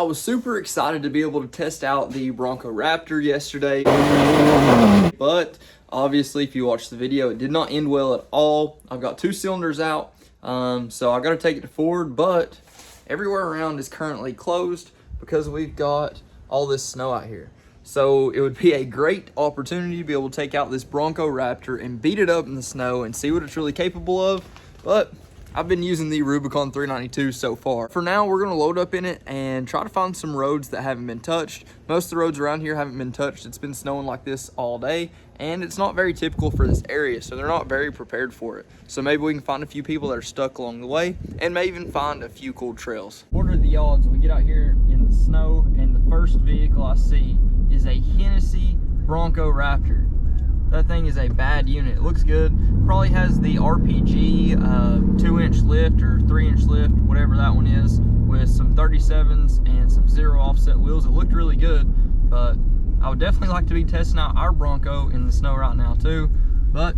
was super excited to be able to test out the Bronco Raptor yesterday, but obviously if you watched the video, it did not end well at all. I've got 2 cylinders out, so I got to take it to Ford, but everywhere around is currently closed because we've got all this snow out here. So it would be a great opportunity to be able to take out this Bronco Raptor and beat it up in the snow and see what it's really capable of. But I've been using the Rubicon 392 so far. For now, we're gonna load up in it and try to find some roads that haven't been touched. Most of the roads around here haven't been touched. It's been snowing like this all day, and it's not very typical for this area, so they're not very prepared for it. So maybe we can find a few people that are stuck along the way and may even find a few cool trails. What are the odds we get out here in the snow and the first vehicle I see is a Hennessy Bronco Raptor? That thing is a bad unit. It looks good. Probably has the RPG 2-inch lift or 3-inch lift, whatever that one is, with some 37s and some 0 offset wheels. It looked really good, but I would definitely like to be testing out our Bronco in the snow right now too. But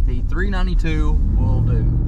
the 392 will do.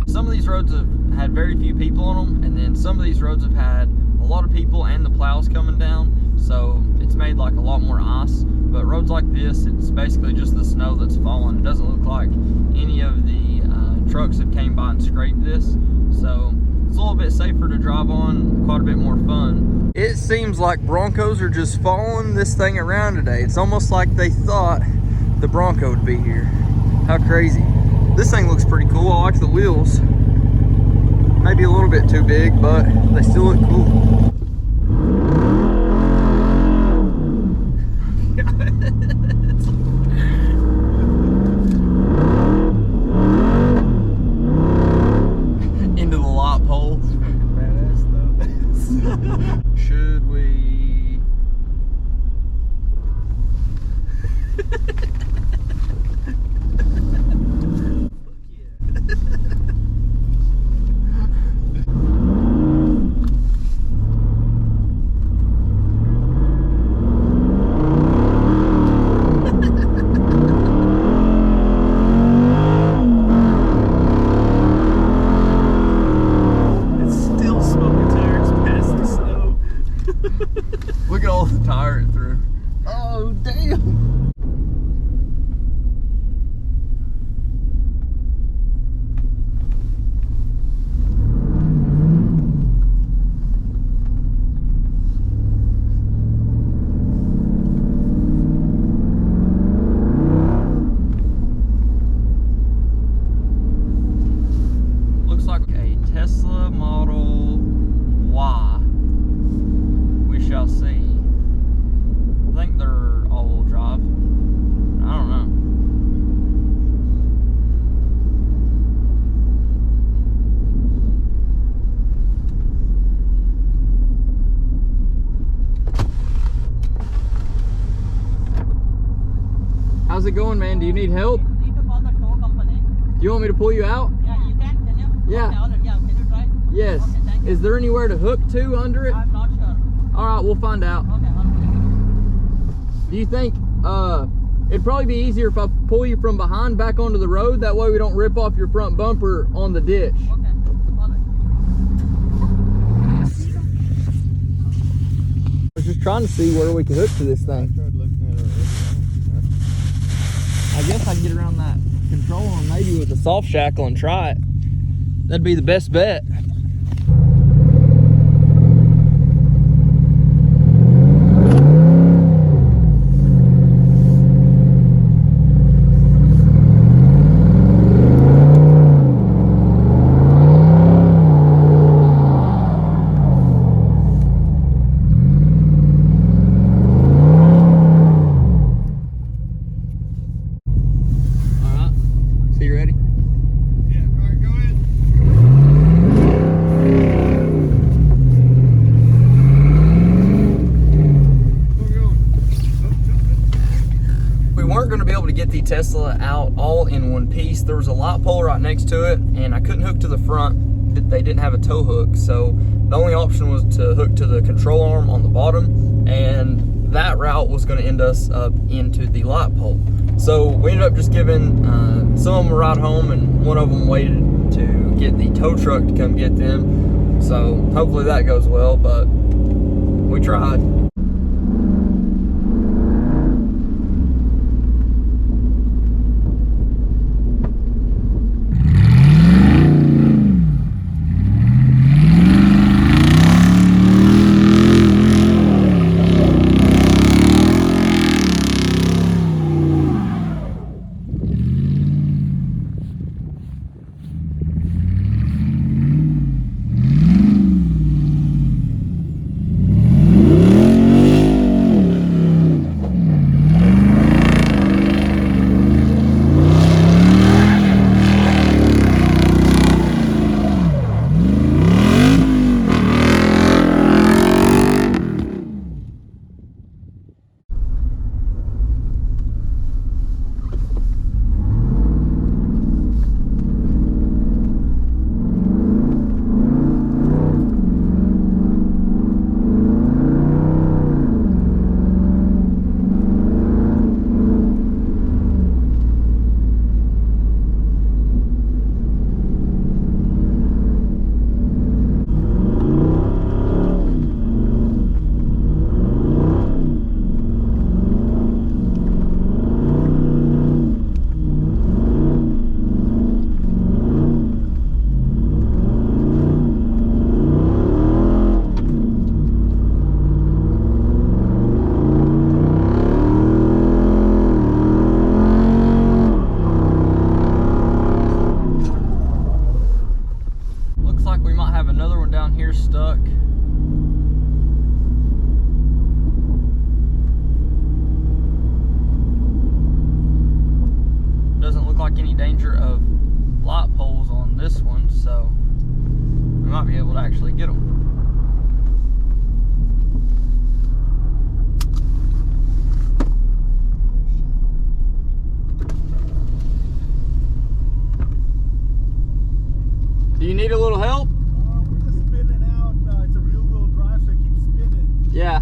Some of these roads have had very few people on them, and then some of these roads have had a lot of people and the plows coming down, so it's made like a lot more ice. But roads like this, it's basically just the snow that's falling. It doesn't look like any of the trucks have came by and scraped this, so it's a little bit safer to drive on, quite a bit more fun. It seems like Broncos are just following this thing around today. It's almost like they thought the Bronco would be here. How crazy. This thing looks pretty cool. I like the wheels. Maybe a little bit too big, but they still look cool. Into the lot pole. Badass though. Should we? Look at all the tire it threw. Oh, damn. Looks like a Tesla Model How's it going, man? Do you need help? Need to call the tow company. Do you want me to pull you out? Yeah, you can you? Yeah. Okay, all right. Yeah, can you try? Yes. Okay, thank you. Is there anywhere to hook to under it? I'm not sure. All right, we'll find out. Okay, all right. Do you think it'd probably be easier if I pull you from behind back onto the road? That way we don't rip off your front bumper on the ditch. Okay, all right. I was just trying to see where we could hook to this thing. I tried looking at it already. I guess I can get around that control arm maybe with a soft shackle and try it. That'd be the best bet. So you ready? Yeah, all right, go ahead. We weren't going to be able to get the Tesla out all in one piece. There was a light pole right next to it, and I couldn't hook to the front. They didn't have a tow hook, so the only option was to hook to the control arm on the bottom, and that route was going to end us up into the light pole. So we ended up just giving some of them a ride home, and one of them waited to get the tow truck to come get them. So hopefully that goes well, but we tried. Stuck. Doesn't look like any danger of light poles on this one, so we might be able to actually get them. Do you need a little help? Yeah.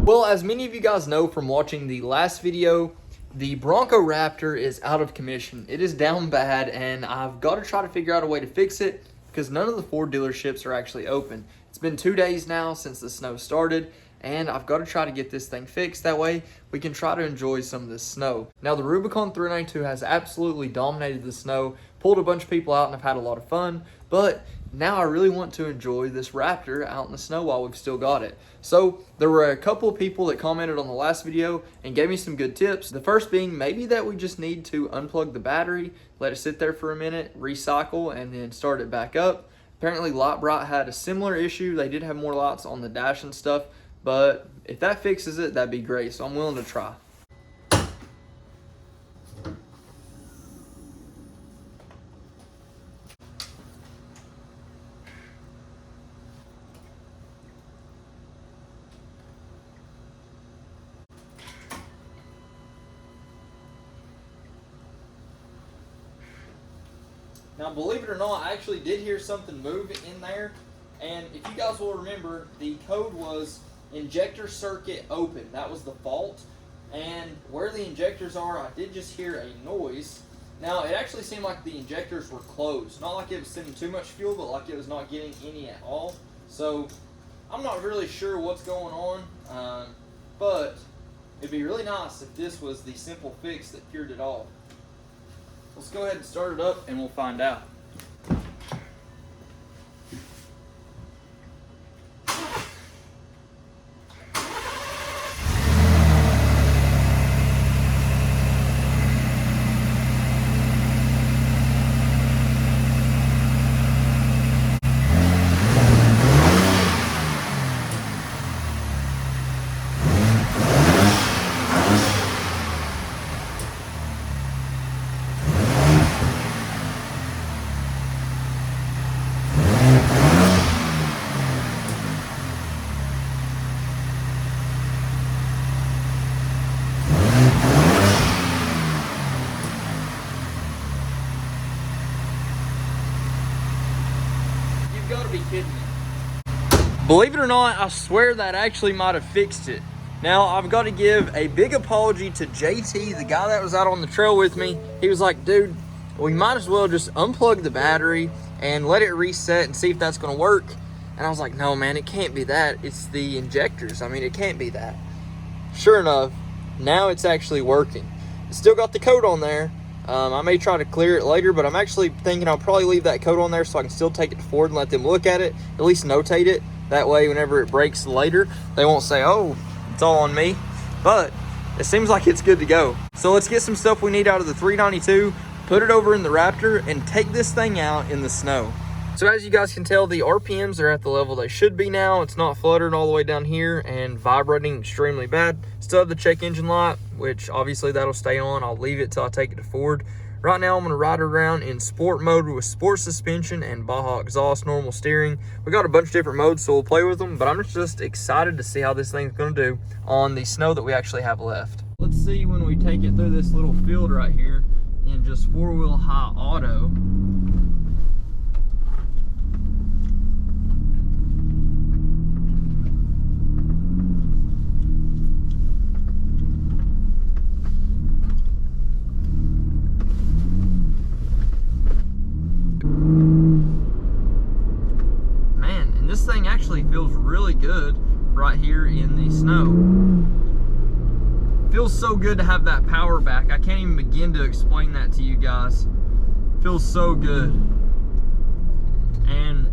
Well, as many of you guys know from watching the last video, the Bronco Raptor is out of commission. It is down bad, and I've got to try to figure out a way to fix it because none of the Ford dealerships are actually open. It's been 2 days now since the snow started, and I've got to try to get this thing fixed. That way we can try to enjoy some of this snow. Now, the Rubicon 392 has absolutely dominated the snow, pulled a bunch of people out, and I've had a lot of fun, but now I really want to enjoy this Raptor out in the snow while we've still got it. So there were a couple of people that commented on the last video and gave me some good tips. The first being maybe that we just need to unplug the battery, let it sit there for a minute, recycle, and then start it back up. Apparently Lightbright had a similar issue. They did have more lights on the dash and stuff, but if that fixes it, that'd be great. So I'm willing to try. Now, believe it or not, I actually did hear something move in there, and if you guys will remember, the code was injector circuit open. That was the fault, and where the injectors are, I did just hear a noise. Now, it actually seemed like the injectors were closed. Not like it was sending too much fuel, but like it was not getting any at all. So, I'm not really sure what's going on, but it'd be really nice if this was the simple fix that cured it all. Let's go ahead and start it up and we'll find out. You've got to be kidding me. Believe it or not, I swear that actually might have fixed it. Now, I've got to give a big apology to JT, the guy that was out on the trail with me. He was like, dude, we might as well just unplug the battery and let it reset and see if that's going to work. And I was like, no, man, it can't be that. It's the injectors. I mean, it can't be that. Sure enough, now it's actually working. It's still got the code on there. I may try to clear it later, but I'm actually thinking I'll probably leave that code on there so I can still take it to Ford and let them look at it, at least notate it. That way, whenever it breaks later, they won't say, oh, it's all on me. But it seems like it's good to go. So let's get some stuff we need out of the 392, put it over in the Raptor, and take this thing out in the snow. So as you guys can tell, the RPMs are at the level they should be now. It's not fluttering all the way down here and vibrating extremely bad. Still have the check engine light, which obviously that'll stay on. I'll leave it till I take it to Ford. Right now, I'm gonna ride it around in sport mode with sport suspension and Baja exhaust, normal steering. We got a bunch of different modes, so we'll play with them, but I'm just excited to see how this thing's gonna do on the snow that we actually have left. Let's see when we take it through this little field right here in just four-wheel high auto. This thing actually feels really good right here in the snow. Feels so good to have that power back. I can't even begin to explain that to you guys. Feels so good. And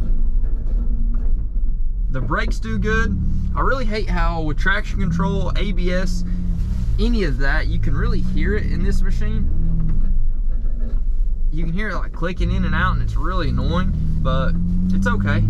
the brakes do good. I really hate how with traction control, ABS, any of that, you can really hear it in this machine. You can hear it like clicking in and out, and it's really annoying, but it's okay.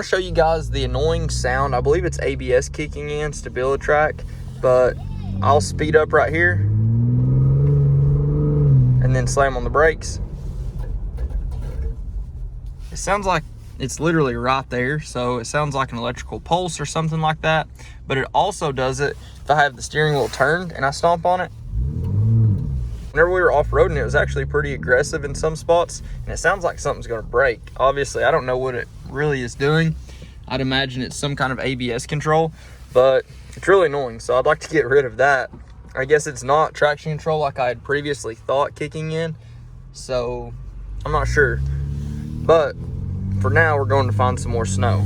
want to show you guys the annoying sound. I believe it's ABS kicking in, StabiliTrak, but I'll speed up right here and then slam on the brakes. It sounds like it's literally right there, so it sounds like an electrical pulse or something like that, but it also does it if I have the steering wheel turned and I stomp on it. Whenever we were off-roading, it was actually pretty aggressive in some spots, and it sounds like something's gonna break. Obviously, I don't know what it really is doing. I'd imagine it's some kind of ABS control, but it's really annoying, so I'd like to get rid of that. I guess it's not traction control like I had previously thought kicking in, so I'm not sure. But for now, we're going to find some more snow.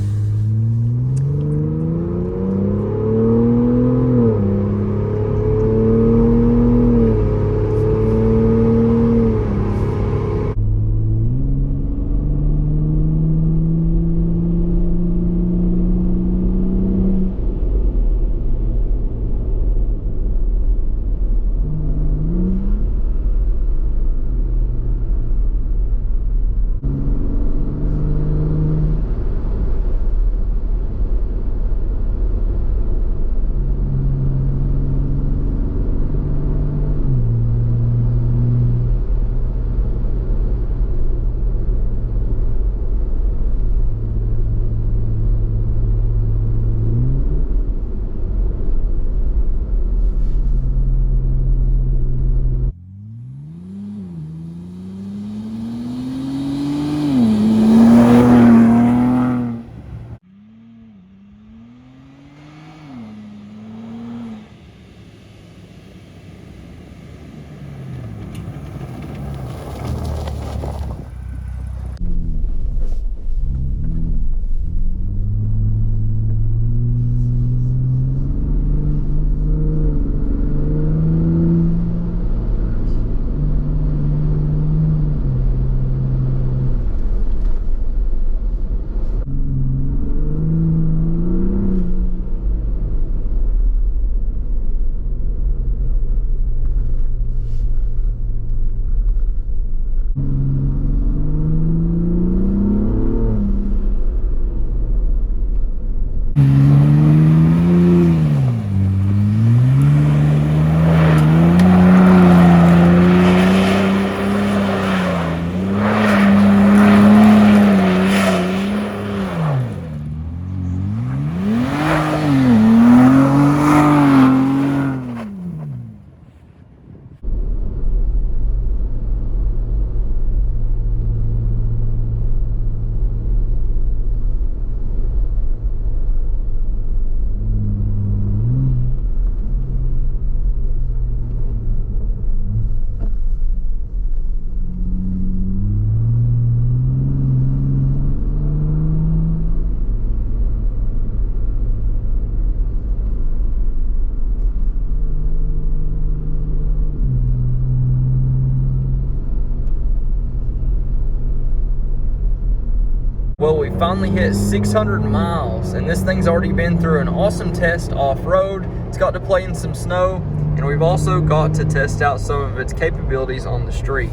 Well, we finally hit 600 miles, and this thing's already been through an awesome test off-road. It's got to play in some snow, and we've also got to test out some of its capabilities on the street.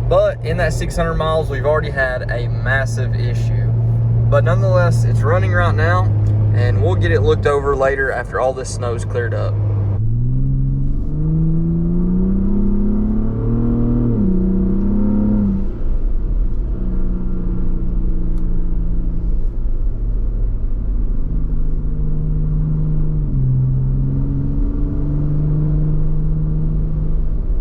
But in that 600 miles, we've already had a massive issue. But nonetheless, it's running right now, and we'll get it looked over later after all this snow's cleared up.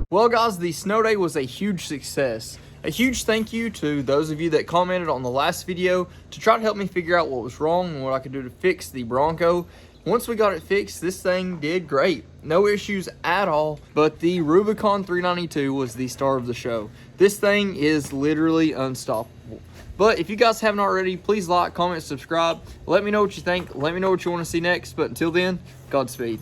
Well guys, the snow day was a huge success. A huge thank you to those of you that commented on the last video to try to help me figure out what was wrong and what I could do to fix the Bronco. Once we got it fixed, this thing did great. No issues at all, but the Rubicon 392 was the star of the show. This thing is literally unstoppable. But if you guys haven't already, please like, comment, subscribe. Let me know what you think. Let me know what you want to see next. But until then, Godspeed.